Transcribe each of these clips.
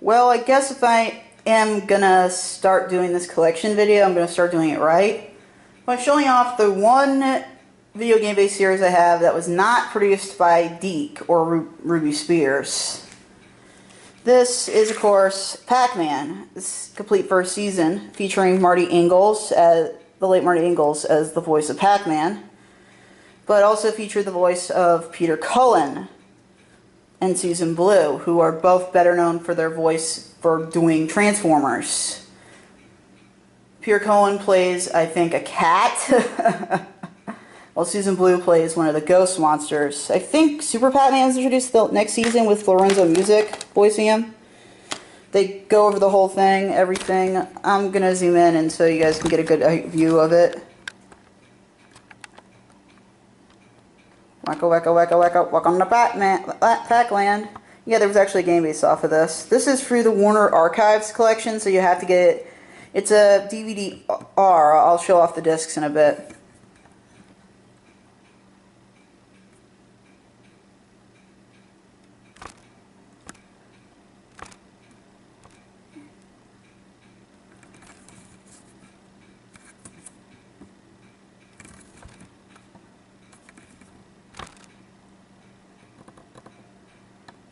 Well, I guess if I am gonna start doing this collection video, I'm gonna start doing it right. I'm showing off the one video game based series I have that was not produced by Deke or Ruby Spears. This is, of course, Pac-Man. This complete first season featuring Marty Ingalls, the late Marty Ingalls, as the voice of Pac-Man, but also featured the voice of Peter Cullen and Susan Blue, who are both better known for their voice for doing Transformers. Peter Cullen plays, I think, a cat, while Susan Blue plays one of the ghost monsters. I think Super Pac-Man is introduced the next season with Lorenzo Music voicing him. They go over the whole thing, everything. I'm going to zoom in and so you guys can get a good view of it. Wacko, wacko, wacko, wacko, welcome to Pac-Land. Yeah, there was actually a game based off of this. This is through the Warner Archives collection, so you have to get it. It's a DVD-R. I'll show off the discs in a bit.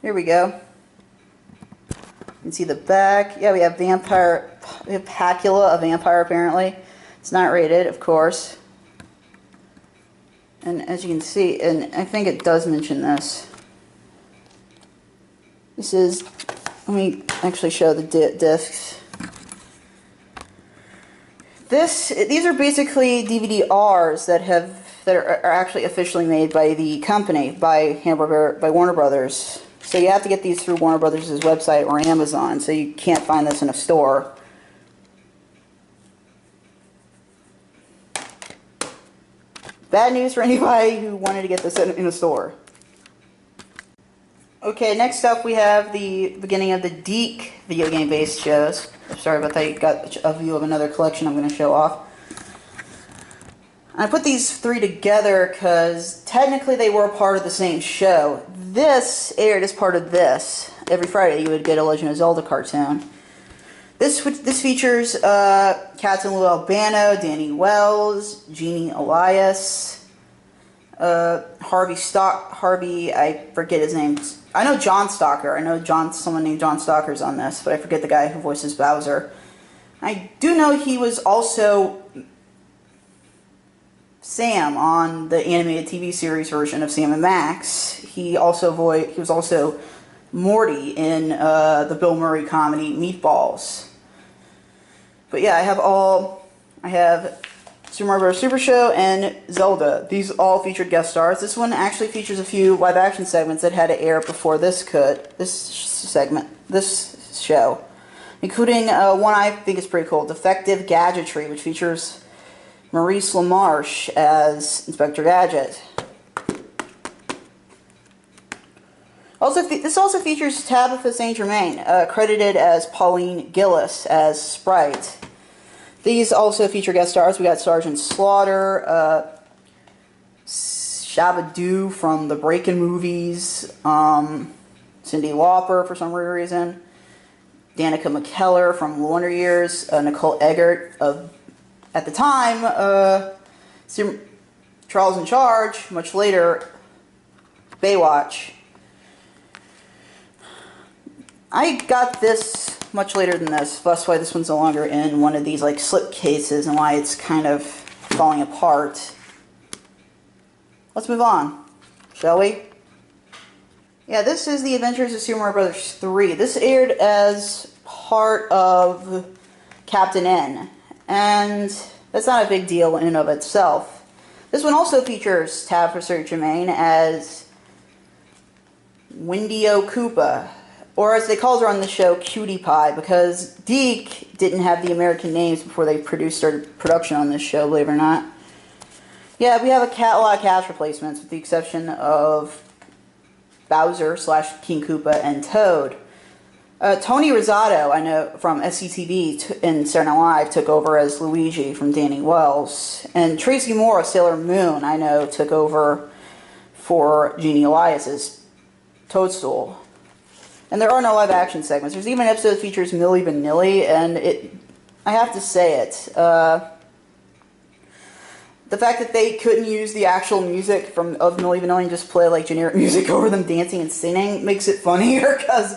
Here we go. You can see the back. Yeah, we have vampire. We have Pacula, a vampire apparently. It's not rated, of course. And as you can see, and I think it does mention this. This is. Let me actually show the discs. These are basically DVD-Rs that are actually officially made by the company, by Warner Brothers. So you have to get these through Warner Brothers' website or Amazon, so you can't find this in a store. Bad news for anybody who wanted to get this in a store. Okay, next up we have the beginning of the Deke video game based shows. Sorry about that, you got a view of another collection I'm going to show off. I put these three together because technically they were a part of the same show. This aired as part of this. Every Friday you would get a Legend of Zelda cartoon. This features Captain Lou Albano, Danny Wells, Jeannie Elias, Harvey, I forget his name. I know John Stalker. I know someone named John Stalker's on this, but I forget the guy who voices Bowser. I do know he was also Sam on the animated TV series version of Sam and Max. He was also Morty in the Bill Murray comedy Meatballs. But yeah, I have Super Mario Bros. Super Show and Zelda. These all featured guest stars. This one actually features a few live action segments that had to air before this show, including one I think is pretty cool, Defective Gadgetry, which features Maurice LaMarche as Inspector Gadget. This also features Tabitha St. Germain, credited as Pauline Gillis as Sprite. These also feature guest stars. We got Sergeant Slaughter, Shabba-Doo from the Breakin' movies, Cyndi Lauper for some weird reason, Danica McKellar from Wonder Years, Nicole Eggert of, at the time, Charles in Charge, much later, Baywatch. I got this much later than this, that's why this one's no longer in one of these like slip cases and why it's kind of falling apart. Let's move on, shall we? Yeah, this is The Adventures of Super Mario Bros. 3. This aired as part of Captain N, and that's not a big deal in and of itself. This one also features Tabitha St. Germain as Windio Koopa, or as they called her on the show, Cutie Pie, because Deke didn't have the American names before they started production on this show, believe it or not. Yeah, we have a lot of cast replacements, with the exception of Bowser / King Koopa and Toad. Tony Rosato, I know from SCTV and Saturday Night Live, took over as Luigi from Danny Wells. And Tracy Moore of Sailor Moon, I know, took over for Jeannie Elias's Toadstool. And there are no live action segments. There's even an episode that features Milli Vanilli, and I have to say it. The fact that they couldn't use the actual music of Milli Vanilli and just play like generic music over them dancing and singing makes it funnier, because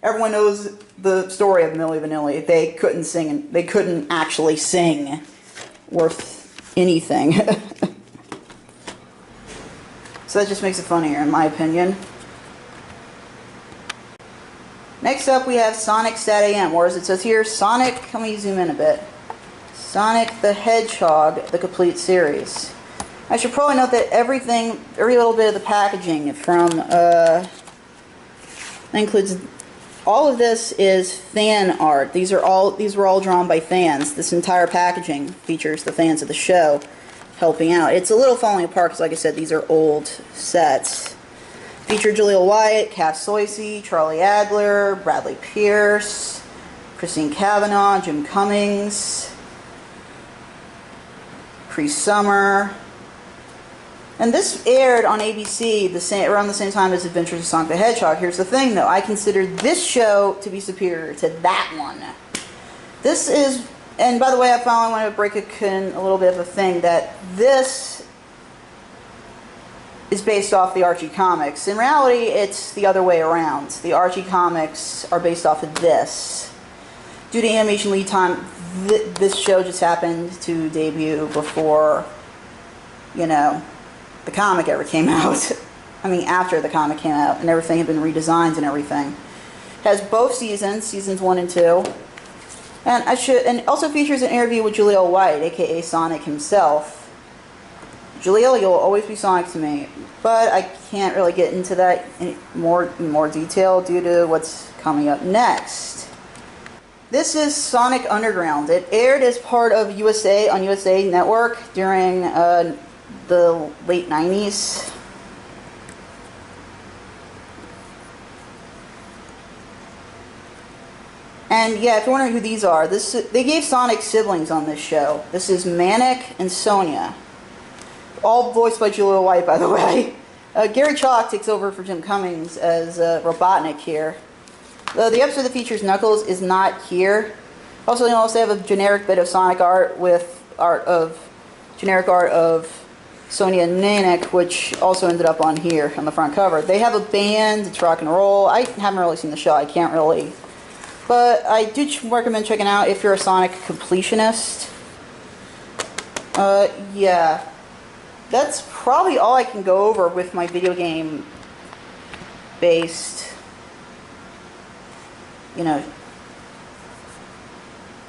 everyone knows the story of Milli Vanilli. They couldn't sing, they couldn't actually sing worth anything. So that just makes it funnier, in my opinion. Next up, we have Sonic Stat AM, or as it says here, Sonic, let me zoom in a bit. Sonic the Hedgehog, the complete series. I should probably note that every little bit of the packaging that includes, all of this is fan art. These were all drawn by fans. This entire packaging features the fans of the show helping out. It's a little falling apart because, like I said, these are old sets. Feature Jaleel White, Cass Soyce, Charlie Adler, Bradley Pierce, Christine Cavanaugh, Jim Cummings, Cree Summer. And this aired on ABC around the same time as Adventures of Sonic the Hedgehog. Here's the thing, though. I consider this show to be superior to that one. This is, and by the way, I finally want to break a little bit of a thing, that this is based off the Archie comics. In reality, it's the other way around. The Archie comics are based off of this. Due to animation lead time, this show just happened to debut before, you know, the comic ever came out. I mean, after the comic came out, and everything had been redesigned and everything. It has both seasons 1 and 2. And also features an interview with Jaleel White, aka Sonic himself. Jaleel, you'll always be Sonic to me, but I can't really get into that in more detail due to what's coming up next. This is Sonic Underground. It aired as part of USA on USA Network during the late 90s. And yeah, if you're wondering who these are, they gave Sonic siblings on this show. This is Manic and Sonia. All voiced by Jaleel White, by the way. Gary Chalk takes over for Jim Cummings as Robotnik here. The episode that features Knuckles is not here. Also, you also have a generic bit of Sonic art with generic art of Sonia and Manic, which also ended up on here on the front cover. They have a band, it's rock and roll. I haven't really seen the show, I can't really. But I do recommend checking out if you're a Sonic completionist. Yeah. That's probably all I can go over with my video game based, you know,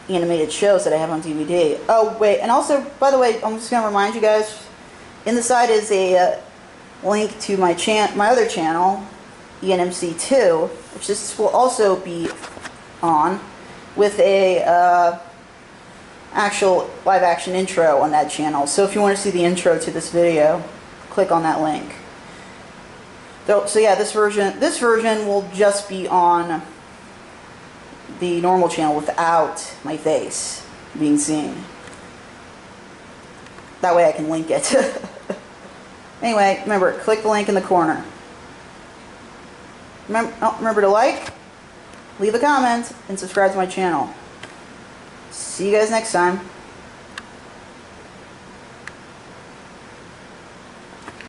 animated shows that I have on DVD. Oh wait, and also, by the way, I'm just going to remind you guys, in the side is a link to my other channel, ENMC2, which this will also be on, with a actual live action intro on that channel. So if you want to see the intro to this video, click on that link. So yeah, this version will just be on the normal channel without my face being seen. That way I can link it. Anyway, remember, click the link in the corner. Remember to like, leave a comment, and subscribe to my channel. See you guys next time.